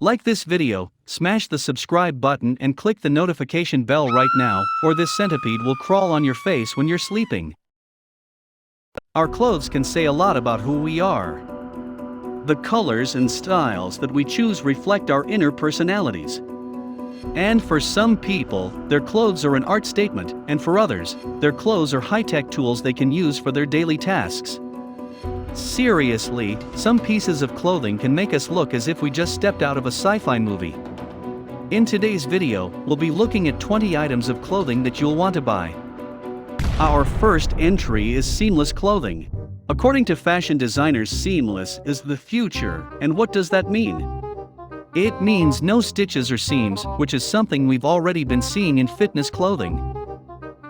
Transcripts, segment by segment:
Like this video, smash the subscribe button and click the notification bell right now, or this centipede will crawl on your face when you're sleeping. Our clothes can say a lot about who we are. The colors and styles that we choose reflect our inner personalities. And for some people, their clothes are an art statement, and for others, their clothes are high-tech tools they can use for their daily tasks. Seriously, some pieces of clothing can make us look as if we just stepped out of a sci-fi movie. In today's video, we'll be looking at 20 items of clothing that you'll want to buy. Our first entry is seamless clothing. According to fashion designers, seamless is the future, and what does that mean? It means no stitches or seams, which is something we've already been seeing in fitness clothing.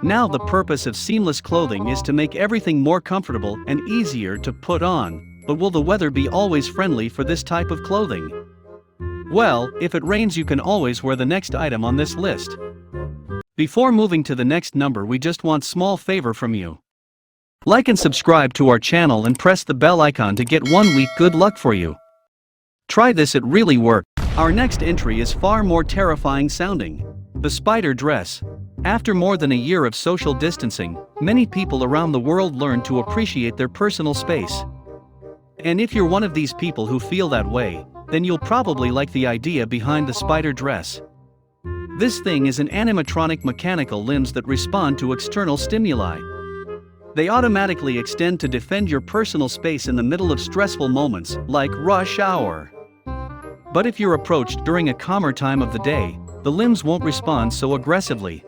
Now the purpose of seamless clothing is to make everything more comfortable and easier to put on, but will the weather be always friendly for this type of clothing? Well, if it rains you can always wear the next item on this list. Before moving to the next number, we just want small favor from you. Like and subscribe to our channel and press the bell icon to get 1 week good luck for you. Try this, it really worked. Our next entry is far more terrifying sounding. The spider dress. After more than a year of social distancing, many people around the world learn to appreciate their personal space. And if you're one of these people who feel that way, then you'll probably like the idea behind the spider dress. This thing is an animatronic mechanical limbs that respond to external stimuli. They automatically extend to defend your personal space in the middle of stressful moments, like rush hour. But if you're approached during a calmer time of the day, the limbs won't respond so aggressively.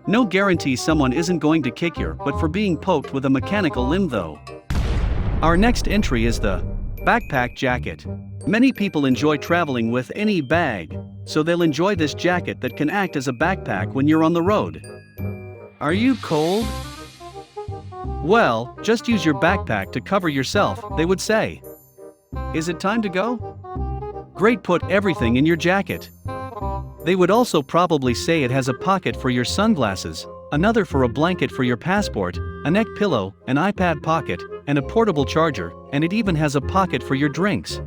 No guarantee someone isn't going to kick your butt for being poked with a mechanical limb though. Our next entry is the backpack jacket. Many people enjoy traveling with any bag, so they'll enjoy this jacket that can act as a backpack when you're on the road. Are you cold? Well, just use your backpack to cover yourself, they would say. Is it time to go? Great, put everything in your jacket. They would also probably say it has a pocket for your sunglasses, another for a blanket for your passport, a neck pillow, an iPad pocket, and a portable charger, and it even has a pocket for your drinks.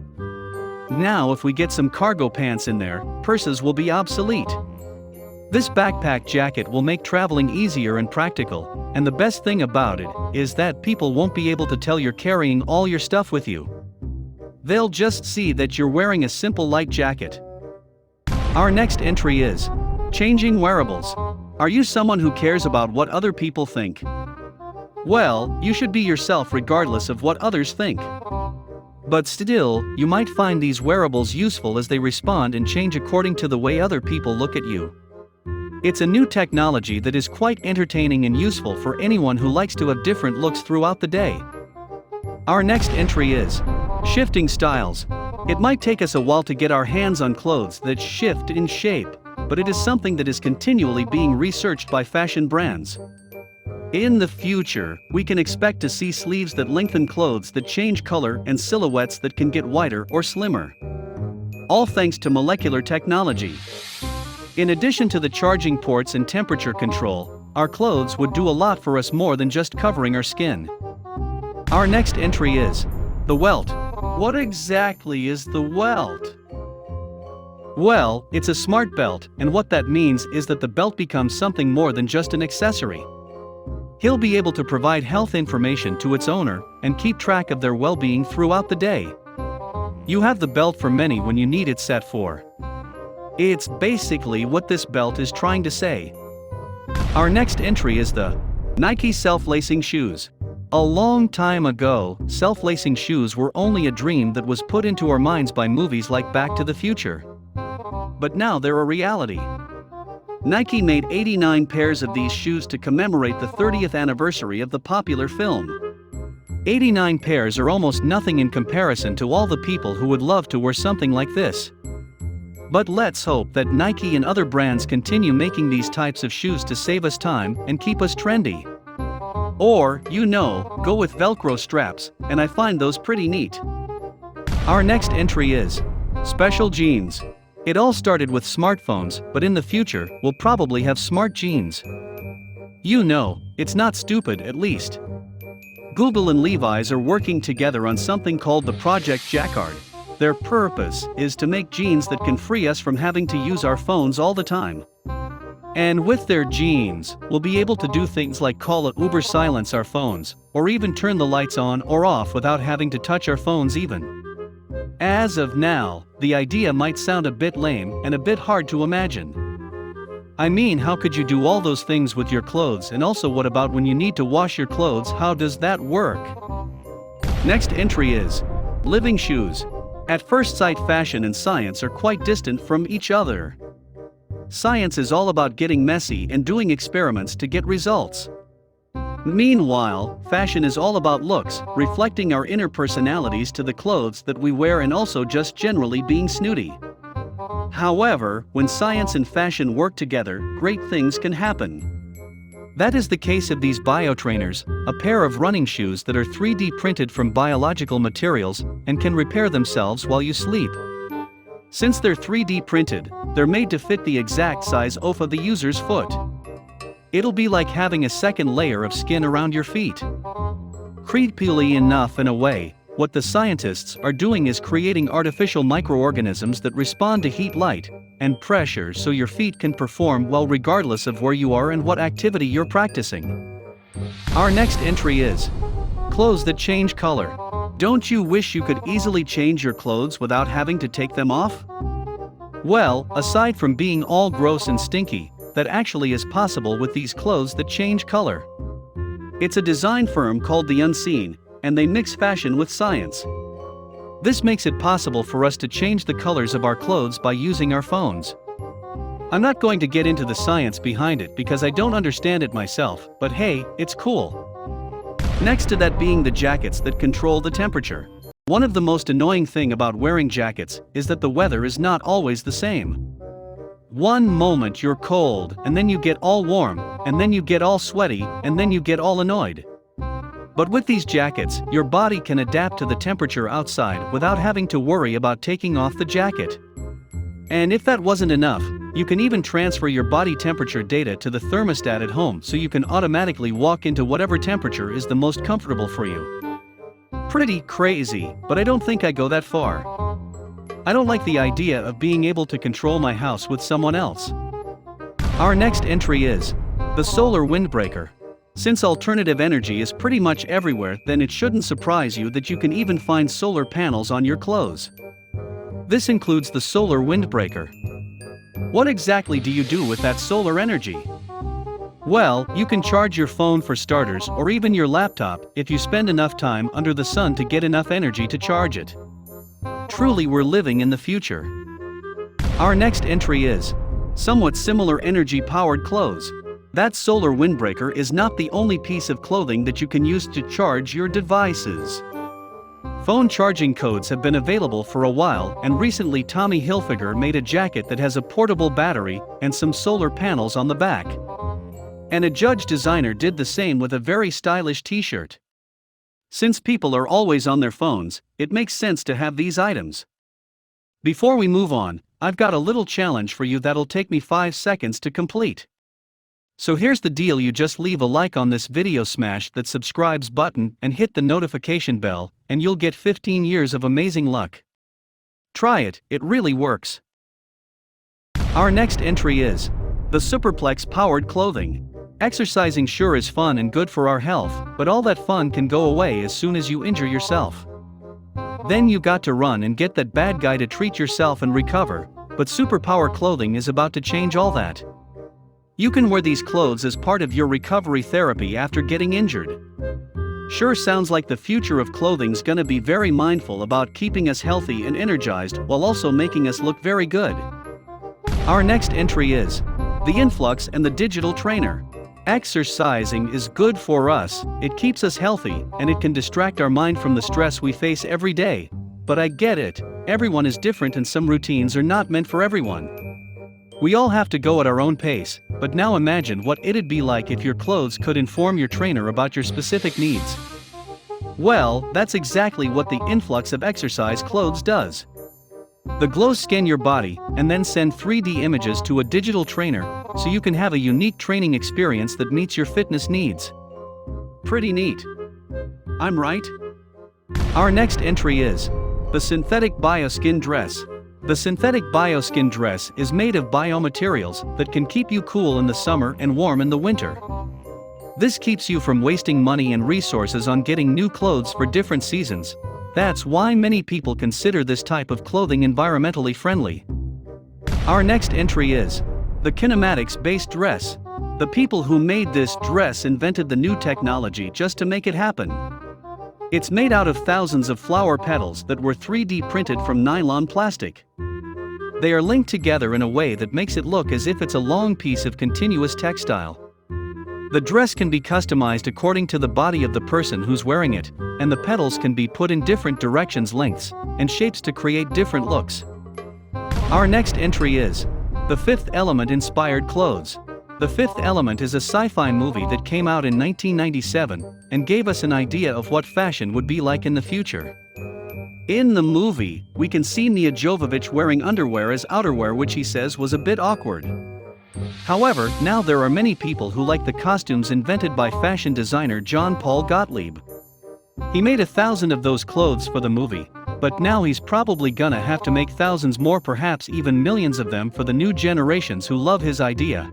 Now if we get some cargo pants in there, purses will be obsolete. This backpack jacket will make traveling easier and practical, and the best thing about it is that people won't be able to tell you're carrying all your stuff with you. They'll just see that you're wearing a simple light jacket. Our next entry is changing wearables. Are you someone who cares about what other people think? Well, you should be yourself regardless of what others think. But still, you might find these wearables useful as they respond and change according to the way other people look at you. It's a new technology that is quite entertaining and useful for anyone who likes to have different looks throughout the day. Our next entry is shifting styles. It might take us a while to get our hands on clothes that shift in shape, but it is something that is continually being researched by fashion brands. In the future, we can expect to see sleeves that lengthen, clothes that change color, and silhouettes that can get wider or slimmer. All thanks to molecular technology. In addition to the charging ports and temperature control, our clothes would do a lot for us more than just covering our skin. Our next entry is the welt. What exactly is the welt? Well, it's a smart belt, and what that means is that the belt becomes something more than just an accessory. He'll be able to provide health information to its owner and keep track of their well-being throughout the day. You have the belt for many when you need it set for. It's basically what this belt is trying to say. Our next entry is the Nike self-lacing shoes. A long time ago, self-lacing shoes were only a dream that was put into our minds by movies like Back to the Future. But now they're a reality. Nike made 89 pairs of these shoes to commemorate the 30th anniversary of the popular film. 89 pairs are almost nothing in comparison to all the people who would love to wear something like this. But let's hope that Nike and other brands continue making these types of shoes to save us time and keep us trendy. Or, go with Velcro straps, and I find those pretty neat. Our next entry is special jeans. It all started with smartphones, but in the future, we'll probably have smart jeans. It's not stupid, at least. Google and Levi's are working together on something called the Project Jacquard. Their purpose is to make genes that can free us from having to use our phones all the time. And with their genes, we'll be able to do things like call it Uber, silence our phones, or even turn the lights on or off without having to touch our phones even. As of now, the idea might sound a bit lame and a bit hard to imagine. I mean, how could you do all those things with your clothes, and also what about when you need to wash your clothes, how does that work? Next entry is living shoes. At first sight, fashion and science are quite distant from each other. Science is all about getting messy and doing experiments to get results. Meanwhile, fashion is all about looks, reflecting our inner personalities to the clothes that we wear, and also just generally being snooty. However, when science and fashion work together, great things can happen. That is the case of these biotrainers, a pair of running shoes that are 3D printed from biological materials and can repair themselves while you sleep. Since they're 3D printed, they're made to fit the exact size of the user's foot. It'll be like having a second layer of skin around your feet. Creepily enough, in a way, what the scientists are doing is creating artificial microorganisms that respond to heat, light, and pressure, so your feet can perform well regardless of where you are and what activity you're practicing. Our next entry is clothes that change color. Don't you wish you could easily change your clothes without having to take them off? Well, aside from being all gross and stinky, that actually is possible with these clothes that change color. It's a design firm called The Unseen, and they mix fashion with science. This makes it possible for us to change the colors of our clothes by using our phones. I'm not going to get into the science behind it because I don't understand it myself, but hey, it's cool. Next to that being the jackets that control the temperature. One of the most annoying thing about wearing jackets is that the weather is not always the same. One moment you're cold, and then you get all warm, and then you get all sweaty, and then you get all annoyed. But with these jackets, your body can adapt to the temperature outside without having to worry about taking off the jacket. And if that wasn't enough, you can even transfer your body temperature data to the thermostat at home, so you can automatically walk into whatever temperature is the most comfortable for you. Pretty crazy, but I don't think I go that far. I don't like the idea of being able to control my house with someone else. Our next entry is the Solar Windbreaker. Since alternative energy is pretty much everywhere, then it shouldn't surprise you that you can even find solar panels on your clothes. This includes the Solar Windbreaker. What exactly do you do with that solar energy? Well, you can charge your phone for starters, or even your laptop, if you spend enough time under the sun to get enough energy to charge it. Truly, we're living in the future. Our next entry is somewhat similar energy-powered clothes. That Solar Windbreaker is not the only piece of clothing that you can use to charge your devices. Phone charging codes have been available for a while, and recently Tommy Hilfiger made a jacket that has a portable battery and some solar panels on the back. And a Judge designer did the same with a very stylish t-shirt. Since people are always on their phones, it makes sense to have these items. Before we move on, I've got a little challenge for you that'll take me 5 seconds to complete. So here's the deal: you just leave a like on this video, smash that subscribes button, and hit the notification bell, and you'll get 15 years of amazing luck. Try it, it really works. Our next entry is the Superplex powered clothing. Exercising sure is fun and good for our health, but all that fun can go away as soon as you injure yourself. Then you got to run and get that bad guy to treat yourself and recover, but superpower clothing is about to change all that. You can wear these clothes as part of your recovery therapy after getting injured. Sure sounds like the future of clothing's gonna be very mindful about keeping us healthy and energized while also making us look very good. Our next entry is the Enflux and the digital trainer. Exercising is good for us, it keeps us healthy, and it can distract our mind from the stress we face every day. But I get it, everyone is different and some routines are not meant for everyone. We all have to go at our own pace, but now imagine what it'd be like if your clothes could inform your trainer about your specific needs. Well, that's exactly what the Enflux of exercise clothes does. The glows scan your body, and then send 3D images to a digital trainer, so you can have a unique training experience that meets your fitness needs. Pretty neat. I'm right? Our next entry is The synthetic bioskin dress. The synthetic bioskin dress is made of biomaterials that can keep you cool in the summer and warm in the winter. This keeps you from wasting money and resources on getting new clothes for different seasons. That's why many people consider this type of clothing environmentally friendly. Our next entry is the Kinematics-based dress. The people who made this dress invented the new technology just to make it happen. It's made out of thousands of flower petals that were 3D printed from nylon plastic. They are linked together in a way that makes it look as if it's a long piece of continuous textile. The dress can be customized according to the body of the person who's wearing it, and the petals can be put in different directions, lengths, and shapes to create different looks. Our next entry is the Fifth Element inspired clothes. The Fifth Element is a sci-fi movie that came out in 1997 and gave us an idea of what fashion would be like in the future. In the movie, we can see Nia Jovovich wearing underwear as outerwear, which he says was a bit awkward. However, now there are many people who like the costumes invented by fashion designer John Paul Gottlieb. He made 1,000 of those clothes for the movie, but now he's probably gonna have to make thousands more, perhaps even millions of them, for the new generations who love his idea.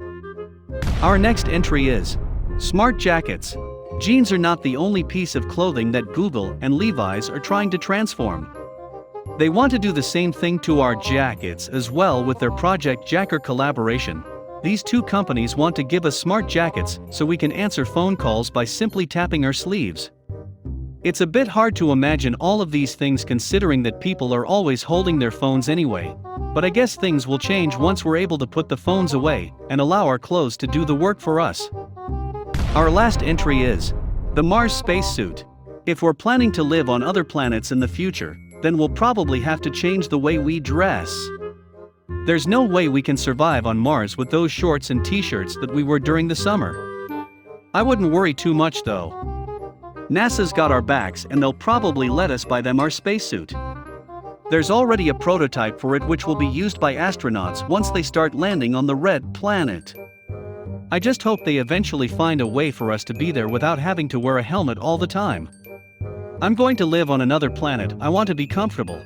Our next entry is smart jackets. Jeans are not the only piece of clothing that Google and Levi's are trying to transform. They want to do the same thing to our jackets as well with their Project Jacker collaboration. These two companies want to give us smart jackets so we can answer phone calls by simply tapping our sleeves. It's a bit hard to imagine all of these things considering that people are always holding their phones anyway, but I guess things will change once we're able to put the phones away and allow our clothes to do the work for us. Our last entry is the Mars Spacesuit. If we're planning to live on other planets in the future, then we'll probably have to change the way we dress. There's no way we can survive on Mars with those shorts and t-shirts that we wore during the summer. I wouldn't worry too much though. NASA's got our backs and they'll probably let us buy them our spacesuit. There's already a prototype for it which will be used by astronauts once they start landing on the red planet. I just hope they eventually find a way for us to be there without having to wear a helmet all the time. I'm going to live on another planet. I want to be comfortable.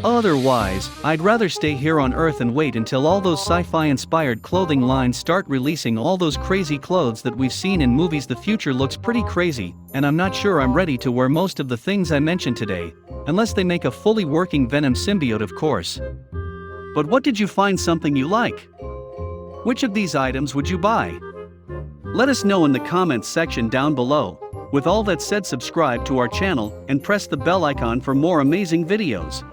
Otherwise, I'd rather stay here on Earth and wait until all those sci-fi inspired clothing lines start releasing all those crazy clothes that we've seen in movies. The future looks pretty crazy, and I'm not sure I'm ready to wear most of the things I mentioned today, unless they make a fully working Venom symbiote, of course. But what did you find something you like? Which of these items would you buy? Let us know in the comments section down below. With all that said, subscribe to our channel and press the bell icon for more amazing videos.